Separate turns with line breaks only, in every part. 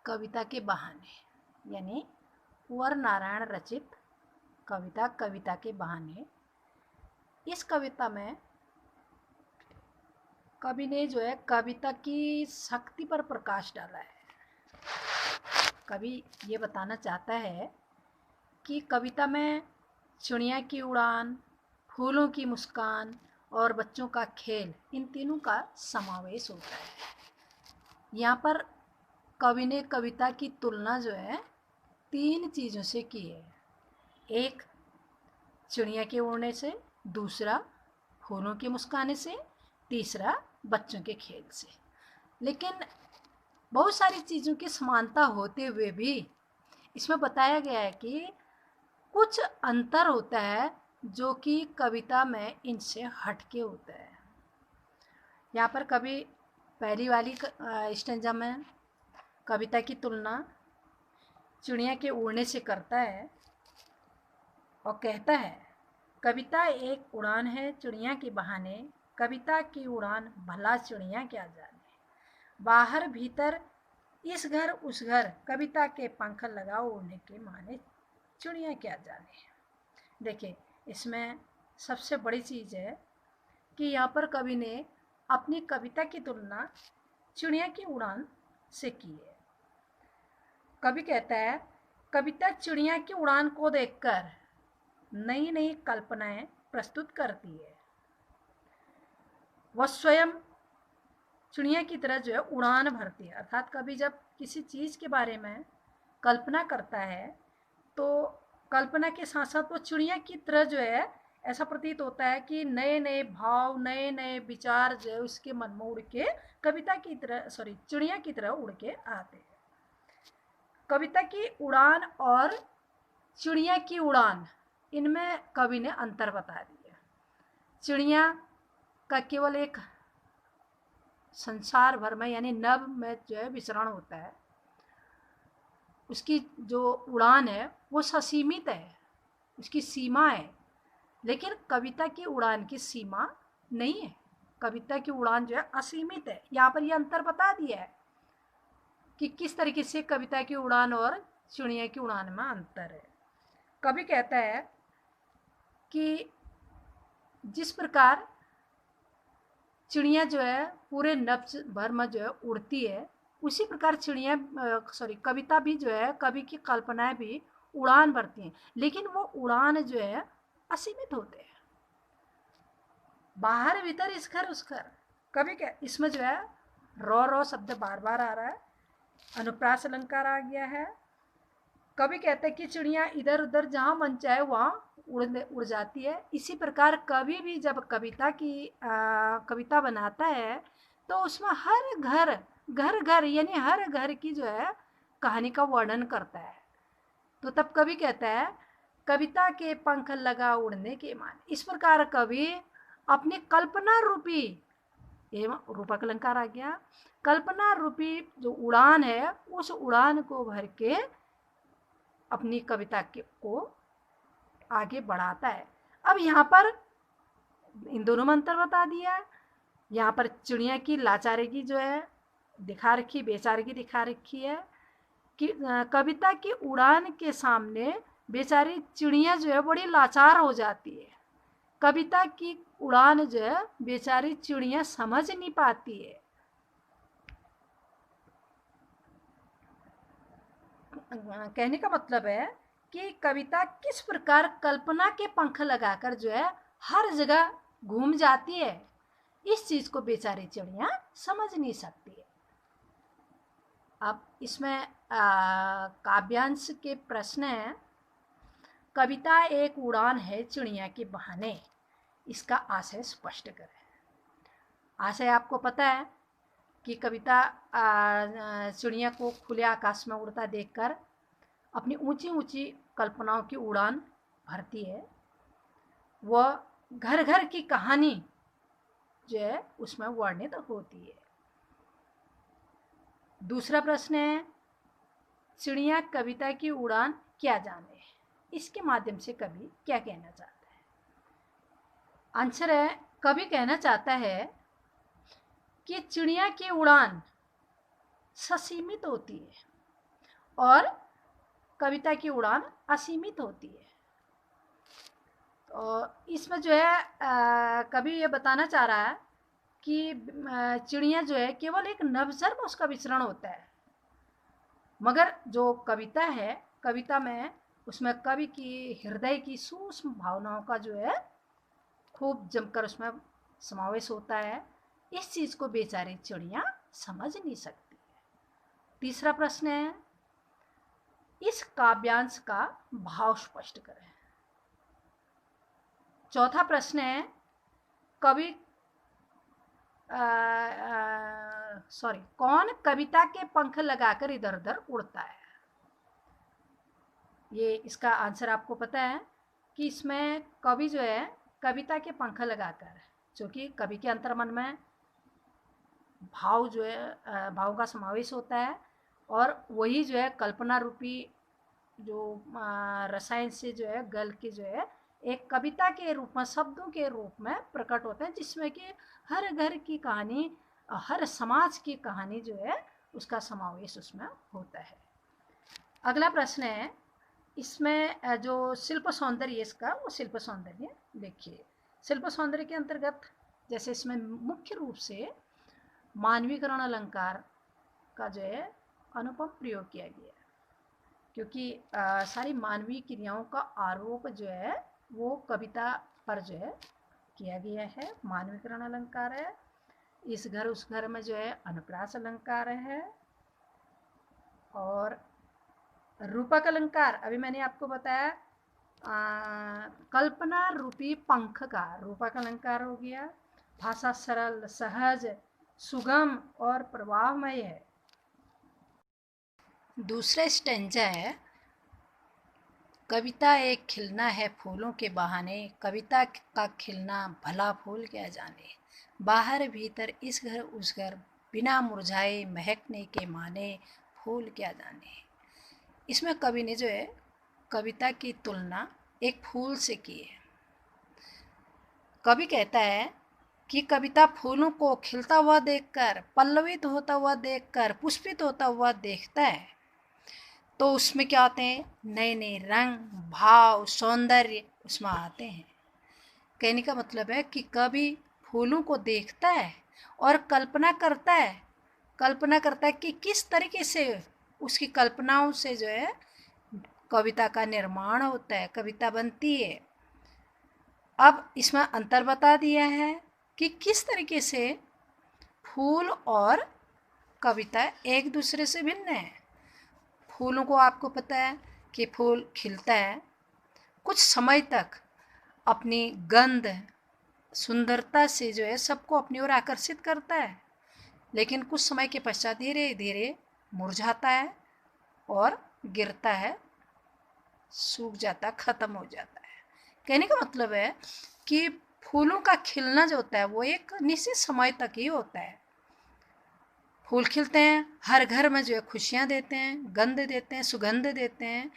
कविता के बहाने यानी कुंवर नारायण रचित कविता कविता के बहाने। इस कविता में कवि ने जो है कविता की शक्ति पर प्रकाश डाला है। कवि ये बताना चाहता है कि कविता में चिड़िया की उड़ान, फूलों की मुस्कान और बच्चों का खेल, इन तीनों का समावेश होता है। यहाँ पर कवि ने कविता की तुलना जो है 3 चीज़ों से की है। एक चिड़िया के उड़ने से, दूसरा फूलों के मुस्काने से, तीसरा बच्चों के खेल से। लेकिन बहुत सारी चीज़ों की समानता होते हुए भी इसमें बताया गया है कि कुछ अंतर होता है जो कि कविता में इनसे हटके होता है। यहाँ पर कवि पहली वाली स्टेंजा में कविता की तुलना चिड़िया के उड़ने से करता है और कहता है, कविता एक उड़ान है चिड़िया के बहाने, कविता की उड़ान भला चिड़िया क्या जाने। बाहर भीतर इस घर उस घर, कविता के पंख लगाओ उड़ने के माने, चिड़िया क्या जाने। देखिए, इसमें सबसे बड़ी चीज़ है कि यहाँ पर कवि ने अपनी कविता की तुलना चिड़िया की उड़ान से की है। कवि कहता है, कविता चिड़िया की उड़ान को देखकर नई नई कल्पनाएं प्रस्तुत करती है। वह स्वयं चिड़िया की तरह जो है उड़ान भरती है। अर्थात कवि जब किसी चीज़ के बारे में कल्पना करता है तो कल्पना के साथ साथ वो चिड़िया की तरह जो है, ऐसा प्रतीत होता है कि नए नए भाव, नए नए विचार जो है उसके मन में उड़ के कविता की तरह चिड़िया की तरह उड़ के आते हैं। कविता की उड़ान और चिड़िया की उड़ान, इनमें कवि ने अंतर बता दिया। चिड़िया का केवल एक संसार भर में यानी नभ में जो है विचरण होता है, उसकी जो उड़ान है वो ससीमित है, उसकी सीमा है। लेकिन कविता की उड़ान की सीमा नहीं है, कविता की उड़ान जो है असीमित है। यहाँ पर ये अंतर बता दिया है कि किस तरीके से कविता की उड़ान और चिड़िया की उड़ान में अंतर है। कवि कहता है कि जिस प्रकार चिड़िया जो है पूरे नभ भर में जो है उड़ती है, उसी प्रकार कविता भी जो है, कवि की कल्पनाएं भी उड़ान भरती हैं, लेकिन वो उड़ान जो है असीमित होते हैं। बाहर भीतर इस घर उस घर, कवि क्या इसमें जो है रो शब्द बार बार आ रहा है, अनुप्रास अलंकार आ गया है। कवि कहते हैं कि चिड़िया इधर उधर जहाँ मन चाहे वहाँ उड़ जाती है। इसी प्रकार कवि भी जब कविता बनाता है तो उसमें हर घर घर घर यानी हर घर की जो है कहानी का वर्णन करता है। तो तब कवि कहता है, कविता के पंख लगा उड़ने के मान। इस प्रकार कवि अपनी कल्पना रूपी, एवं रूपक अलंकार आ गया, कल्पना रूपी जो उड़ान है उस उड़ान को भर के अपनी कविता को आगे बढ़ाता है। अब यहाँ पर इन दोनों में अंतर बता दिया। यहाँ पर चिड़िया की लाचारगी जो है दिखा रखी, बेचारगी दिखा रखी है कि कविता की उड़ान के सामने बेचारी चिड़िया जो है बड़ी लाचार हो जाती है। कविता की उड़ान जो है बेचारी चिड़िया समझ नहीं पाती है। कहने का मतलब है कि कविता किस प्रकार कल्पना के पंख लगाकर जो है हर जगह घूम जाती है, इस चीज को बेचारी चिड़िया समझ नहीं सकती है। अब इसमें काव्यांश के प्रश्न है, कविता एक उड़ान है चिड़िया के बहाने, इसका आशय स्पष्ट करें। आशय आपको पता है कि कविता चिड़िया को खुले आकाश में उड़ता देखकर अपनी ऊंची ऊंची कल्पनाओं की उड़ान भरती है। वह घर घर की कहानी जो है उसमें वर्णित होती है। दूसरा प्रश्न है, चिड़िया कविता की उड़ान क्या जाने, इसके माध्यम से कवि क्या कहना चाहता है। आंसर है, कवि कहना चाहता है कि चिड़िया की उड़ान ससीमित होती है, और कविता की उड़ान असीमित होती है। तो इसमें जो है कवि ये बताना चाह रहा है कि चिड़िया जो है केवल एक नवजन्म उसका विचरण होता है, मगर जो कविता है, कविता में उसमें कवि की हृदय की सूक्ष्म भावनाओं का जो है खूब जमकर उसमें समावेश होता है। इस चीज को बेचारी चिड़िया समझ नहीं सकती। तीसरा प्रश्न है, इस काव्यांश का भाव स्पष्ट करें। चौथा प्रश्न है, कवि कौन कविता के पंख लगाकर इधर उधर उड़ता है। ये इसका आंसर आपको पता है कि इसमें कवि जो है कविता के पंख लगाकर, क्योंकि कवि के अंतर्मन में भाव जो है भाव का समावेश होता है, और वही जो है कल्पना रूपी जो रसायन से जो है गल के जो है एक कविता के रूप में, शब्दों के रूप में प्रकट होते हैं, जिसमें कि हर घर की कहानी, हर समाज की कहानी जो है उसका समावेश उसमें होता है। अगला प्रश्न है, इसमें जो शिल्प सौंदर्य इसका, वो शिल्प सौंदर्य देखिए। शिल्प सौंदर्य के अंतर्गत जैसे इसमें मुख्य रूप से मानवीकरण अलंकार का जो है अनुपम प्रयोग किया गया है, क्योंकि सारी मानवीय क्रियाओं का आरोप जो है वो कविता पर जो है किया गया है। मानवीकरण अलंकार है, इस घर उस घर में जो है अनुप्रास अलंकार है, और रूपक अलंकार अभी मैंने आपको बताया कल्पना रूपी पंख का रूपक अलंकार हो गया। भाषा सरल, सहज, सुगम और प्रवाहमय है। दूसरा स्टेंजा है, कविता एक खिलना है फूलों के बहाने, कविता का खिलना भला फूल क्या जाने, बाहर भीतर इस घर उस घर बिना मुरझाए महकने के माने, फूल क्या जाने। इसमें कवि ने जो है कविता की तुलना एक फूल से की है। कवि कहता है कि कविता फूलों को खिलता हुआ देखकर, पल्लवित होता हुआ देखकर, पुष्पित होता हुआ देखता है, तो उसमें क्या आते हैं, नए नए रंग, भाव, सौंदर्य उसमें आते हैं। कहने का मतलब है कि कवि फूलों को देखता है और कल्पना करता है कि किस तरीके से उसकी कल्पनाओं से जो है कविता का निर्माण होता है, कविता बनती है। अब इसमें अंतर बता दिया है कि किस तरीके से फूल और कविता एक दूसरे से भिन्न है। फूलों को आपको पता है कि फूल खिलता है, कुछ समय तक अपनी गंध, सुंदरता से जो है सबको अपनी ओर आकर्षित करता है, लेकिन कुछ समय के पश्चात धीरे धीरे मुरझाता है और गिरता है, सूख जाता, खत्म हो जाता है। कहने का मतलब है कि फूलों का खिलना जो होता है वो एक निश्चित समय तक ही होता है। फूल खिलते हैं, हर घर में जो है खुशियाँ देते हैं, गंध देते हैं, सुगंध देते हैं।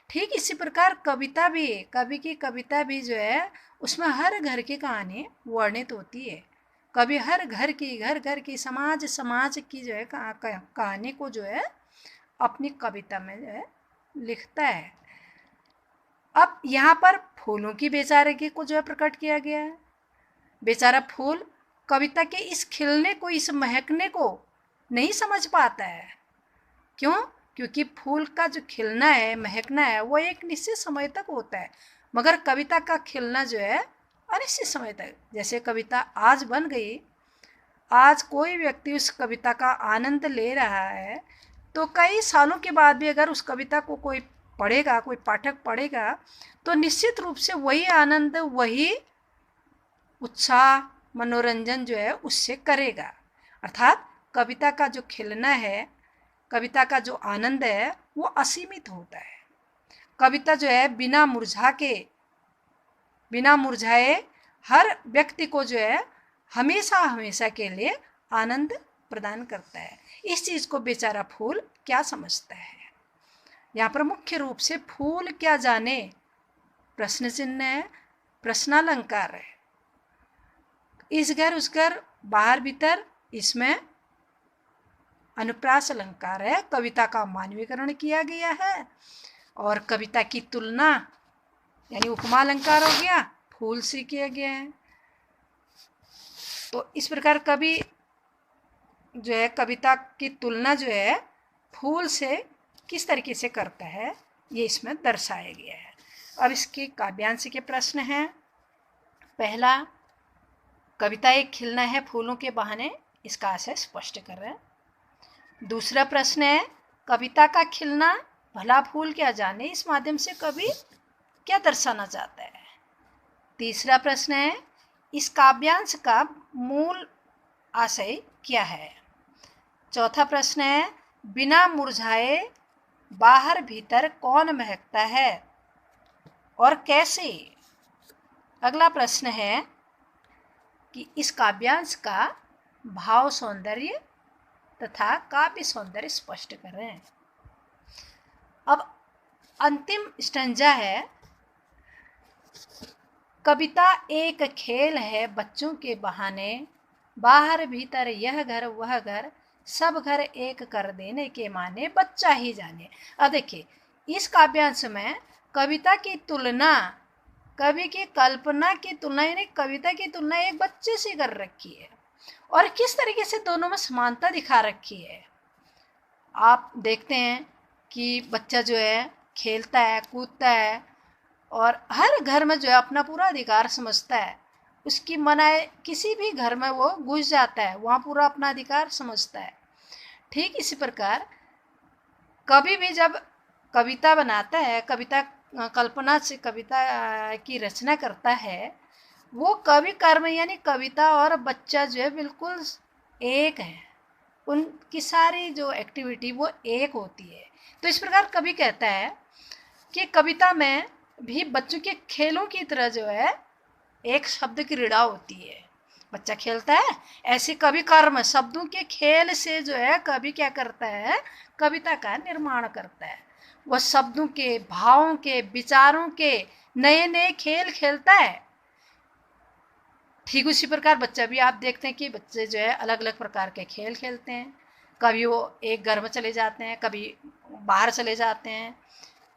ठीक इसी प्रकार कविता भी, कवि की कविता भी जो है उसमें हर घर की कहानी वर्णित होती है। कवि हर घर की समाज की जो है कहानी को जो है अपनी कविता में जो है लिखता है। अब यहाँ पर फूलों की बेचारगी को जो है प्रकट किया गया है। बेचारा फूल कविता के इस खिलने को, इस महकने को नहीं समझ पाता है। क्यों? क्योंकि फूल का जो खिलना है, महकना है, वो एक निश्चित समय तक होता है, मगर कविता का खिलना जो है अनिश्चित समय तक। जैसे कविता आज बन गई, आज कोई व्यक्ति उस कविता का आनंद ले रहा है, तो कई सालों के बाद भी अगर उस कविता को कोई पढ़ेगा, कोई पाठक पढ़ेगा, तो निश्चित रूप से वही आनंद, वही उत्साह, मनोरंजन जो है उससे करेगा। अर्थात कविता का जो खिलना है, कविता का जो आनंद है वो असीमित होता है। कविता जो है बिना मुरझाए हर व्यक्ति को जो है हमेशा के लिए आनंद प्रदान करता है। इस चीज़ को बेचारा फूल क्या समझता है। यहाँ पर मुख्य रूप से फूल क्या जाने प्रश्न चिन्ह है, प्रश्नालंकार है। इस घर उस घर, बाहर भीतर, इसमें अनुप्रास अलंकार है, कविता का मानवीकरण किया गया है। और कविता की तुलना यानी उपमा अलंकार हो गया, फूल से किया गया है। तो इस प्रकार कवि जो है कविता की तुलना जो है फूल से किस तरीके से करता है, ये इसमें दर्शाया गया है। अब इसके काव्यांश के प्रश्न हैं। पहला, कविता एक खिलना है फूलों के बहाने, इसका आशय स्पष्ट कर रहे हैं। दूसरा प्रश्न है, कविता का खिलना भला फूल क्या जाने, इस माध्यम से कवि क्या दर्शाना चाहता है। तीसरा प्रश्न है, इस काव्यांश का मूल आशय क्या है। चौथा प्रश्न है, बिना मुरझाए बाहर भीतर कौन महकता है और कैसे। अगला प्रश्न है कि इस काव्यांश का भाव सौंदर्य तथा काव्य सौंदर्य स्पष्ट करें। अब अंतिम स्टैंजा है, कविता एक खेल है बच्चों के बहाने, बाहर भीतर यह घर वह घर, सब घर एक कर देने के माने, बच्चा ही जाने। अब देखिए, इस काव्यांश में कविता की तुलना, कवि की कल्पना की तुलना यानी कविता की तुलना एक बच्चे से कर रखी है और किस तरीके से दोनों में समानता दिखा रखी है। आप देखते हैं कि बच्चा जो है खेलता है, कूदता है और हर घर में जो है अपना पूरा अधिकार समझता है। उसकी मनाए किसी भी घर में वो घुस जाता है, वहाँ पूरा अपना अधिकार समझता है। ठीक इसी प्रकार कभी भी जब कविता बनाता है, कविता कल्पना से कविता की रचना करता है, वो कवि कर्म यानी कविता और बच्चा जो है बिल्कुल एक है, उनकी सारी जो एक्टिविटी वो एक होती है। तो इस प्रकार कवि कहता है कि कविता में भी बच्चों के खेलों की तरह जो है एक शब्द क्रीड़ा होती है, बच्चा खेलता है, ऐसे कवि कर्म शब्दों के खेल से जो है कवि क्या करता है, कविता का निर्माण करता है। वह शब्दों के, भावों के, विचारों के नए नए खेल खेलता है। ठीक उसी प्रकार बच्चा भी आप देखते हैं कि बच्चे जो है अलग अलग प्रकार के खेल खेलते हैं। कभी वो एक घर में चले जाते हैं, कभी बाहर चले जाते हैं।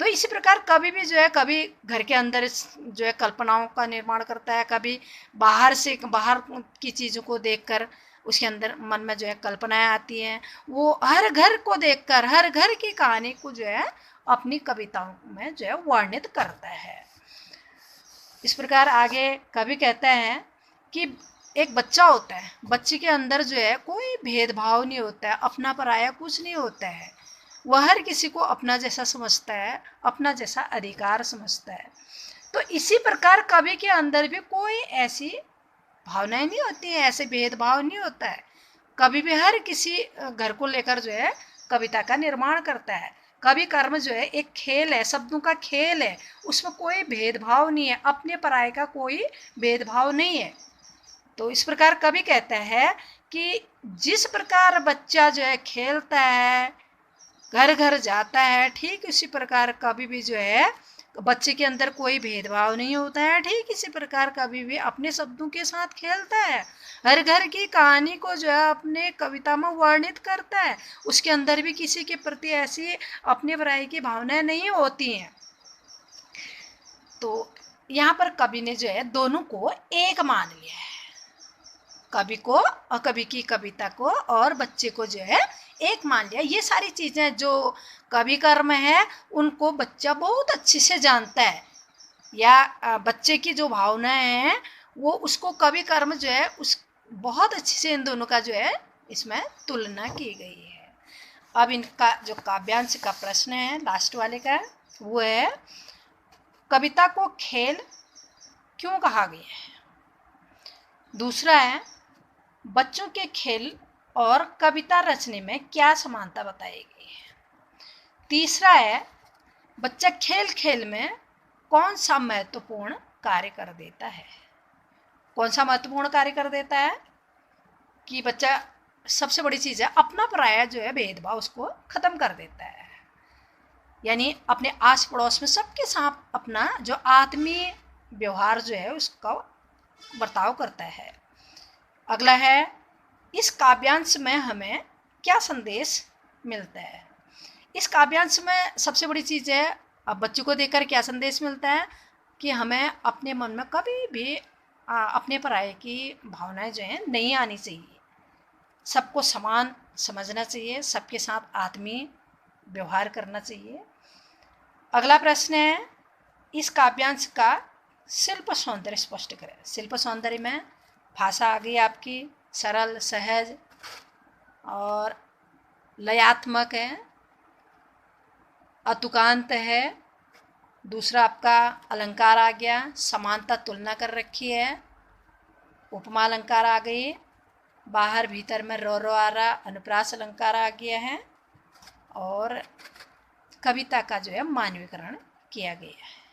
तो इसी प्रकार कभी भी जो है कभी घर के अंदर जो है कल्पनाओं का निर्माण करता है, कभी बाहर की चीज़ों को देखकर उसके अंदर मन में जो है कल्पनाएं आती हैं। वो हर घर को देखकर हर घर की कहानी को जो है अपनी कविताओं में जो है वर्णित करता है। इस प्रकार आगे कवि कहता है कि एक बच्चा होता है, बच्चे के अंदर जो है कोई भेदभाव नहीं होता है, अपना पराया कुछ नहीं होता है। वह हर किसी को अपना जैसा समझता है, अपना जैसा अधिकार समझता है। तो इसी प्रकार कवि के अंदर भी कोई ऐसी भावनाएं नहीं होती है, ऐसे भेदभाव नहीं होता है। कवि भी हर किसी घर को लेकर जो है कविता का निर्माण करता है। कवि कर्म जो है एक खेल है, शब्दों का खेल है, उसमें कोई भेदभाव नहीं है, अपने पराये का कोई भेदभाव नहीं है। तो इस प्रकार कवि कहता है कि जिस प्रकार बच्चा जो है खेलता है, घर घर जाता है, ठीक उसी प्रकार कभी भी जो है बच्चे के अंदर कोई भेदभाव नहीं होता है। ठीक इसी प्रकार कभी भी अपने शब्दों के साथ खेलता है, हर घर की कहानी को जो है अपने कविता में वर्णित करता है। उसके अंदर भी किसी के प्रति ऐसी अपने बुराई की भावनाएं नहीं होती हैं। तो यहाँ पर कवि ने जो है दोनों को एक मान लिया है, कवि को और कवि की कविता को और बच्चे को जो है एक मान लिया। ये सारी चीज़ें जो कवि कर्म है उनको बच्चा बहुत अच्छे से जानता है, या बच्चे की जो भावनाएं हैं वो उसको कवि कर्म जो है उस बहुत अच्छे से इन दोनों का जो है इसमें तुलना की गई है। अब इनका जो काव्यांश का प्रश्न है लास्ट वाले का, वो है कविता को खेल क्यों कहा गया है। दूसरा है बच्चों के खेल और कविता रचने में क्या समानता बताई गई है। तीसरा है बच्चा खेल खेल में कौन सा महत्वपूर्ण कार्य कर देता है। कौन सा महत्वपूर्ण कार्य कर देता है कि बच्चा सबसे बड़ी चीज़ है अपना पराया जो है भेदभाव उसको ख़त्म कर देता है, यानी अपने आस पड़ोस में सबके साथ अपना जो आत्मीय व्यवहार जो है उसका बर्ताव करता है। अगला है इस काव्यांश में हमें क्या संदेश मिलता है। इस काव्यांश में सबसे बड़ी चीज़ है, अब बच्चों को देखकर क्या संदेश मिलता है कि हमें अपने मन में कभी भी अपने पराये की भावनाएं जो हैं नहीं आनी चाहिए। सबको समान समझना चाहिए, सबके साथ आत्मीय व्यवहार करना चाहिए। अगला प्रश्न है, इस काव्यांश का शिल्प सौंदर्य स्पष्ट करें। शिल्प सौंदर्य में भाषा आ गई आपकी सरल, सहज और लयात्मक है, अतुकांत है। दूसरा आपका अलंकार आ गया, समानता तुलना कर रखी है। उपमा अलंकार आ गई, बाहर भीतर में रो आ रहा, अनुप्रास अलंकार आ गया है। और कविता का जो है मानवीकरण किया गया है।